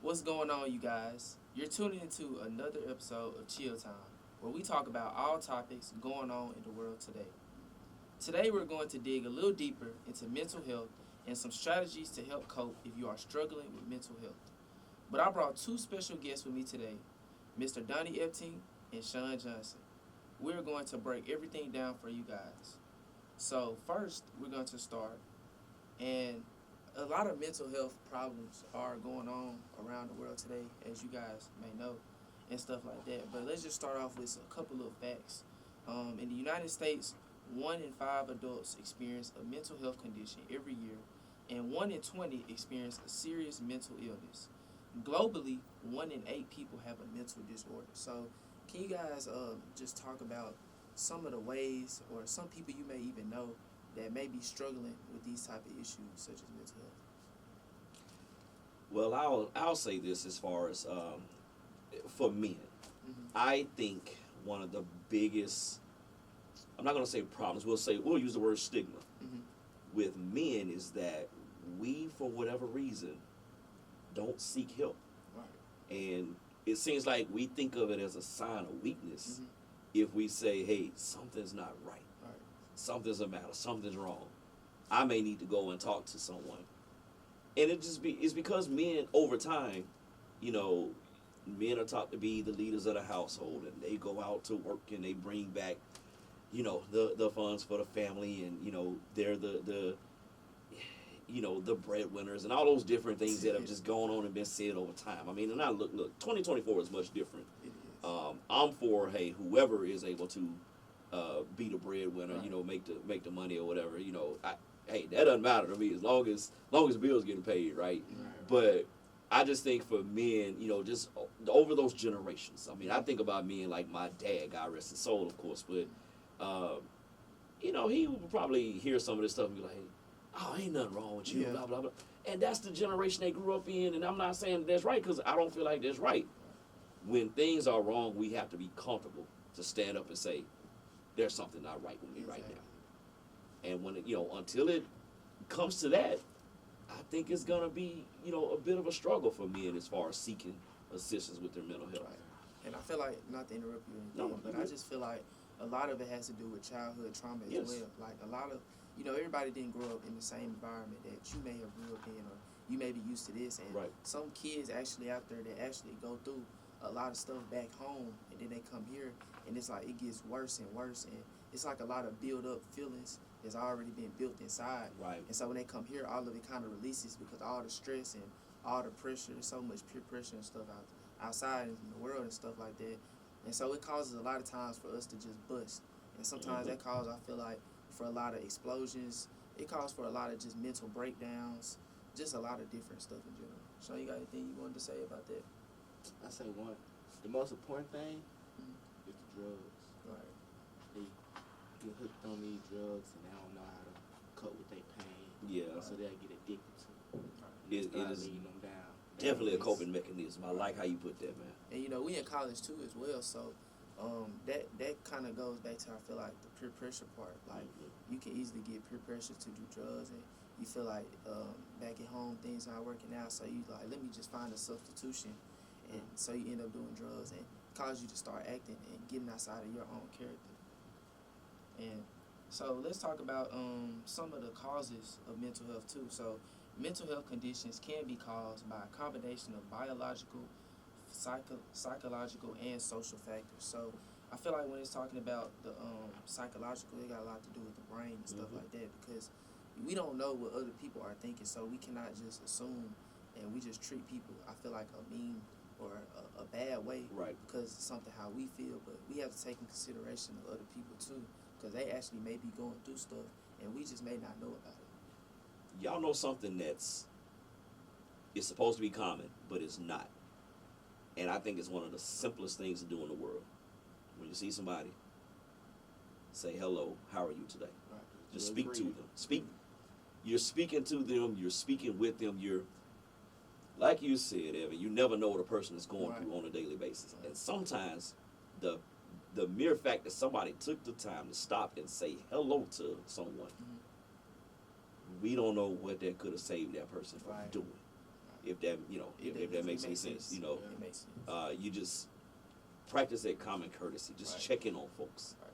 What's going on, you guys? You're tuning into another episode of Chill Time, where we talk about all topics going on in the world today. Today, we're going to dig a little deeper into mental health and some strategies to help cope if you are struggling with mental health. But I brought two special guests with me today, Mr. Donnie Epting and Sean Johnson. We're going to break everything down for you guys. So, first, we're going to start, and a lot of mental health problems are going on around the world today, as you guys may know, and stuff like that. But let's just start off with a couple of facts. In the United States, 1 in 5 adults experience a mental health condition every year, and 1 in 20 experience a serious mental illness. Globally, 1 in 8 people have a mental disorder. So, can you guys just talk about some of the ways, or some people you may even know, that may be struggling with these type of issues such as mental health? Well, I'll say this as far as for men. Mm-hmm. I think one of the biggest, I'm not going to say problems, we'll use the word stigma Mm-hmm. with men is that we, for whatever reason, don't seek help. Right. And it seems like we think of it as a sign of weakness Mm-hmm. if we say, hey, something's not right. Right. Something's the matter, something's wrong. I may need to go and talk to someone. And it's because men over time, men are taught to be the leaders of the household, and they go out to work and they bring back, the funds for the family, and they're the breadwinners and all those different things that have just gone on and been said over time. I mean, and I look, 2024 is much different. It is. I'm for, hey, whoever is able to be the breadwinner, Right. make the money or whatever, hey, that doesn't matter to me as long as bills getting paid, right? Right. But I just think for men, just over those generations. I mean, I think about men like my dad, God rest his soul, of course, but he would probably hear some of this stuff and be like, oh, ain't nothing wrong with you, Yeah. blah blah blah. And that's the generation they grew up in, and I'm not saying that's right because I don't feel like that's right. When things are wrong, we have to be comfortable to stand up and say, there's something not right with me right now. And when until it comes to that, I think it's gonna be a bit of a struggle for men as far as seeking assistance with their mental health. Right. And I feel like, not to interrupt you or anything, No, but I just feel like a lot of it has to do with childhood trauma as Yes. well. Like a lot of, everybody didn't grow up in the same environment that you may have grew up in, or you may be used to this. And Right. some kids actually out there that actually go through a lot of stuff back home, and then they come here, and it's like it gets worse and worse, and it's like a lot of build up feelings that's already been built inside. Right. And so when they come here, all of it kind of releases because all the stress and all the pressure, there's so much peer pressure and stuff outside in the world and stuff like that. And so it causes a lot of times for us to just bust. And sometimes that causes, I feel like, for a lot of explosions. It calls for a lot of just mental breakdowns, just a lot of different stuff in general. Sean, you got anything you wanted to say about that? I say one. The most important thing Mhm. is the drugs. Right. They get hooked on these drugs and they don't know how to cope with their pain. Yeah. So they'll get addicted to it. It Start is leading them down. definitely a It's- coping mechanism. I like how you put that, man. And we in college too as well, so that kind of goes back to, I feel like, the peer pressure part. Like you can easily get peer pressure to do drugs, and you feel like back at home things aren't working out, so you like, let me just find a substitution, and so you end up doing drugs, and cause you to start acting and getting outside of your own character. And so let's talk about some of the causes of mental health too. So mental health conditions can be caused by a combination of biological, psychological, and social factors. So I feel like when it's talking about the psychological, it got a lot to do with the brain and stuff like that, because we don't know what other people are thinking, so we cannot just assume and we just treat people, I feel like, a mean or a bad way, Right. because it's something how we feel. But we have to take in consideration of other people too, because they actually may be going through stuff and we just may not know about it. Y'all know something it's supposed to be common, but it's not. And I think it's one of the simplest things to do in the world. When you see somebody, say hello, how are you today? Right. Just Feel speak free. to them. You're speaking to them, you're speaking with them, like you said, Evan, you never know what a person is going Right. through on a daily basis. Right. And sometimes the mere fact that somebody took the time to stop and say hello to someone, we don't know what that could have saved that person from Right. doing. If that, if that makes any sense, It makes sense. you just practice that common courtesy, just Right. checking on folks. Right.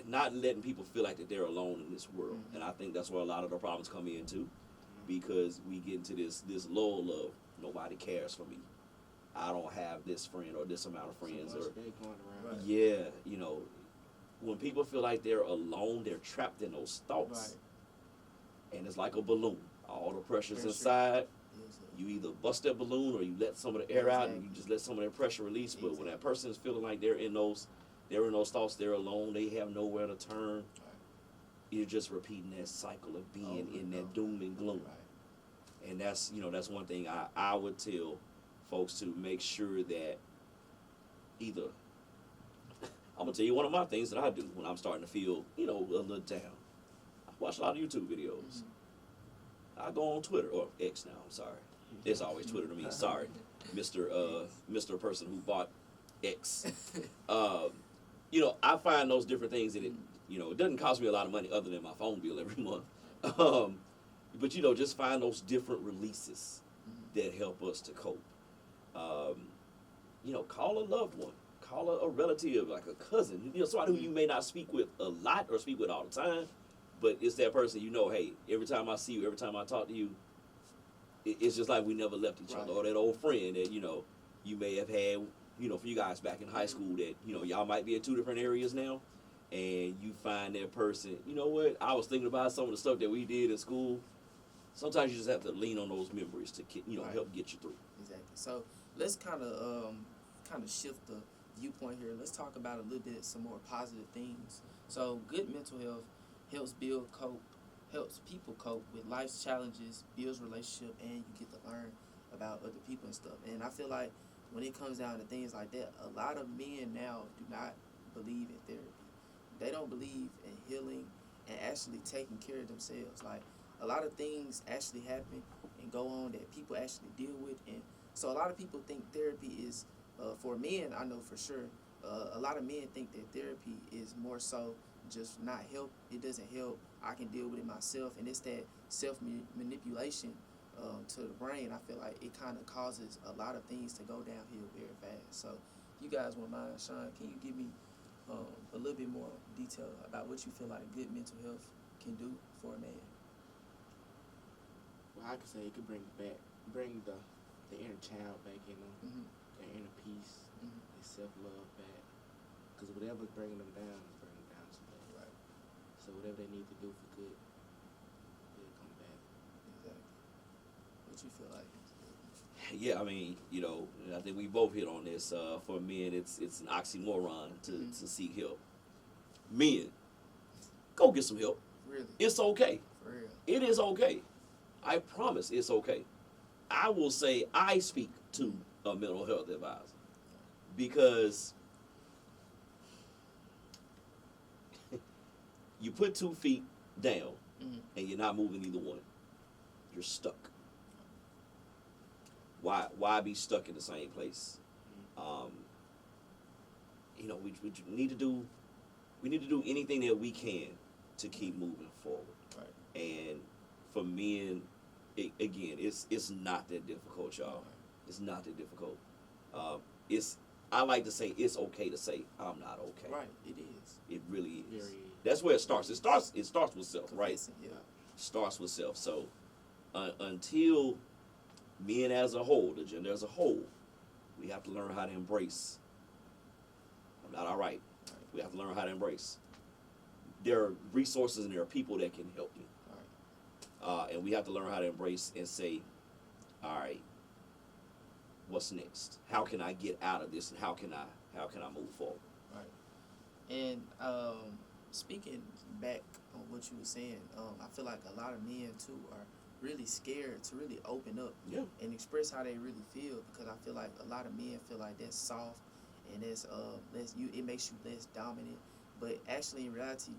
Not letting people feel like that they're alone in this world. Mhm. And I think that's where a lot of the problems come in too, because we get into this lull of nobody cares for me. I don't have this friend or this amount of friends, So much or they going around. Right. yeah, when people feel like they're alone, they're trapped in those thoughts, and it's like a balloon. All the pressure's Pressure. inside. Yes, sir. You either bust that balloon or you let some of the air out, and you Exactly. just let some of that pressure release. But when Exactly. that person is feeling like they're in those thoughts, they're alone, they have nowhere to turn. You're just repeating that cycle of being Over in and that over. doom and gloom. Right. And that's one thing I would tell folks, to make sure that either I'm gonna tell you one of my things that I do when I'm starting to feel a little down. I watch a lot of YouTube videos. I go on Twitter, or X now. I'm sorry, it's always Twitter to me. Sorry, Mr. Person who bought X. I find those different things, and it doesn't cost me a lot of money other than my phone bill every month. But just find those different releases that help us to cope. Call a loved one, call a relative, like a cousin, somebody who you may not speak with a lot or speak with all the time, but it's that person hey, every time I see you, every time I talk to you, it's just like we never left each other. Or that old friend that you may have had, for you guys back in high school, that y'all might be in two different areas now, and you find that person. You know what? I was thinking about some of the stuff that we did in school. Sometimes you just have to lean on those memories to help get you through. Exactly. So let's kind of shift the viewpoint here. Let's talk about a little bit some more positive things. So good mental health helps people cope with life's challenges, builds relationship, and you get to learn about other people and stuff. And I feel like when it comes down to things like that, a lot of men now do not believe in therapy. They don't believe in healing and actually taking care of themselves. Like, a lot of things actually happen and go on that people actually deal with, and so a lot of people think therapy is for men. I know for sure a lot of men think that therapy is more so just not help. It doesn't help. I can deal with it myself, and it's that self manipulation to the brain. I feel like it kind of causes a lot of things to go downhill very fast. So if you guys won't mind, Sean, can you give me a little bit more detail about what you feel like good mental health can do for a man? Well, I could say it could bring the inner child back in them, their inner peace, their self-love back. Because whatever's bringing them down is bringing them down today. Right. So whatever they need to do for good, it'll come back. Exactly. What you feel like? Yeah, I mean, I think we both hit on this. For men, it's an oxymoron to seek help. Men, go get some help. Really? It's okay. For real? It is okay. I promise it's okay. I will say I speak to a mental health advisor, because you put 2 feet down and you're not moving either one. You're stuck. Why be stuck in the same place? We need to do anything that we can to keep moving forward. Right. And for men, it's not that difficult, y'all. It's not that difficult. I like to say it's okay to say I'm not okay. Right. It is. It really is. Very. That's where it starts. It starts with self, right? Confessing, yeah. Starts with self. So until men as a whole, the gender as a whole, we have to learn how to embrace. I'm not all right. We have to learn how to embrace. There are resources and there are people that can help me. And we have to learn how to embrace and say, all right, what's next? How can I get out of this, and how can I move forward? Right. And speaking back on what you were saying, I feel like a lot of men too are really scared to really open up and express how they really feel, because I feel like a lot of men feel like that's soft and that's it makes you less dominant. But actually, in reality,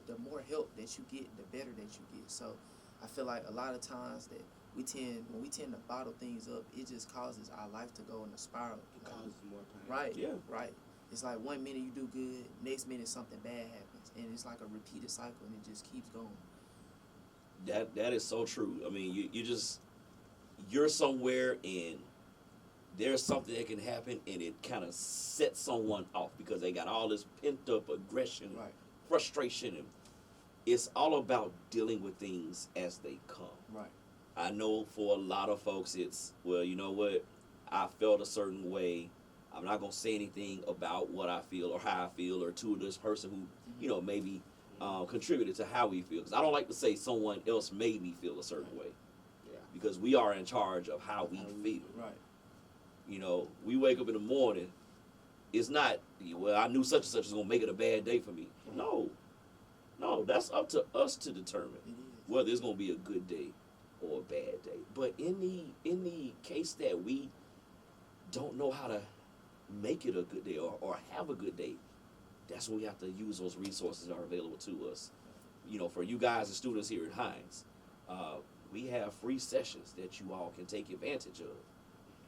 the more help that you get, the better that you get. So I feel like a lot of times that when we tend to bottle things up, it just causes our life to go in a spiral. It causes more pain. Right. Yeah. Right. It's like 1 minute you do good, next minute something bad happens, and it's like a repeated cycle, and it just keeps going. That is so true. I mean, you're somewhere and there's something that can happen and it kind of sets someone off because they got all this pent up aggression, Right. frustration, and it's all about dealing with things as they come. Right. I know for a lot of folks, it's, well, you know what, I felt a certain way. I'm not gonna say anything about what I feel or how I feel or to this person who, maybe contributed to how we feel. Because I don't like to say someone else made me feel a certain way. Yeah. Because we are in charge of how we feel. Right. We wake up in the morning, it's not, well, I knew such and such was gonna make it a bad day for me. No, that's up to us to determine It is. whether it's gonna be a good day or a bad day. But in the case that we don't know how to make it a good day or have a good day, that's when we have to use those resources that are available to us. For you guys and students here at Hines, we have free sessions that you all can take advantage of.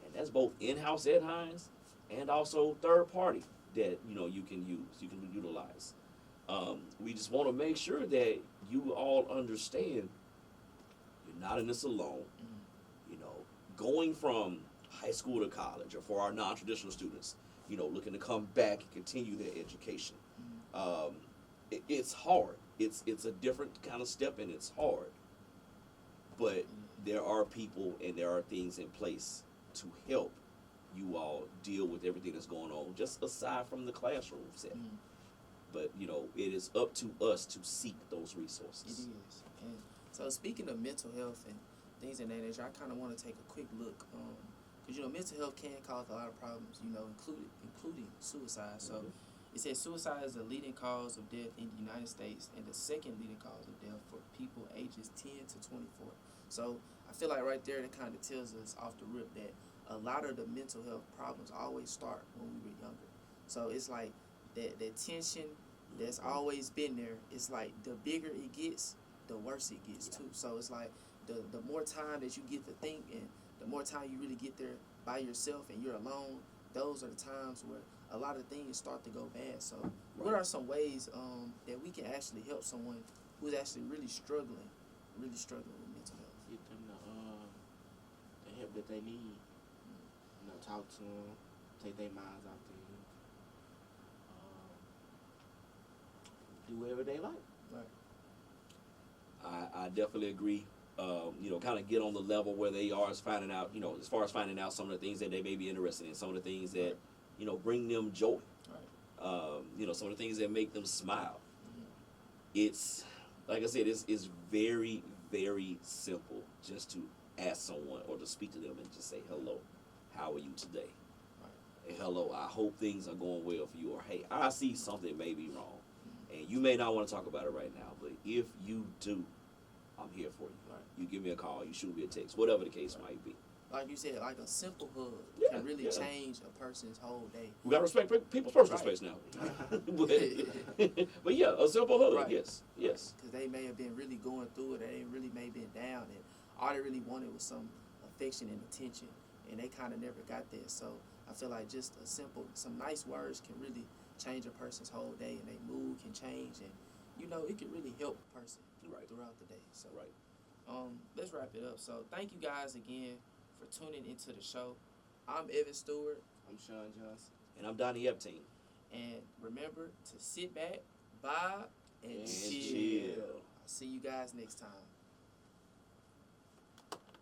And that's both in-house at Hines and also third party that, you can use, you can utilize. We just want to make sure that you all understand you're not in this alone. Going from high school to college, or for our non-traditional students, looking to come back and continue their education. It's hard. It's a different kind of step, and it's hard. But there are people and there are things in place to help you all deal with everything that's going on, just aside from the classroom setting. But, it is up to us to seek those resources. It is. And so speaking of mental health and things in that nature, I kind of want to take a quick look, because mental health can cause a lot of problems, including suicide. So it says suicide is the leading cause of death in the United States and the second leading cause of death for people ages 10 to 24. So I feel like right there that kind of tells us off the rip that a lot of the mental health problems always start when we were younger. So it's like that tension that's always been there. It's like the bigger it gets, the worse it gets too. So it's like the more time that you get to think and the more time you really get there by yourself and you're alone, those are the times where a lot of things start to go bad. So what are some ways that we can actually help someone who's actually really struggling with mental health? Get them the help that they need. Talk to them, take their minds out things. Do whatever they like. Right. I definitely agree. Kind of get on the level where they are as finding out, as far as finding out some of the things that they may be interested in, some of the things that, bring them joy. Right. Some of the things that make them smile. It's, like I said, it's very, very simple just to ask someone or to speak to them and just say, hello, how are you today? Right. And hello, I hope things are going well for you. Or, hey, I see something may be wrong. And you may not want to talk about it right now, but if you do, I'm here for you. Right. You give me a call, you shoot me a text, whatever the case might be. Like you said, like a simple hug can really change a person's whole day. We got to respect people's personal Right. space now. but yeah, a simple hug, Right. yes. Because they may have been really going through it, or they really may have been down, and all they really wanted was some affection and attention, and they kind of never got that. So I feel like just some nice words can really change a person's whole day, and their mood can change, and it can really help a person throughout the day. So let's wrap it up. So thank you guys again for tuning into the show. I'm Evan Stewart. I'm Sean Johnson. And I'm Donnie Epstein. And remember to sit back, vibe, and chill. chill. I'll see you guys next time.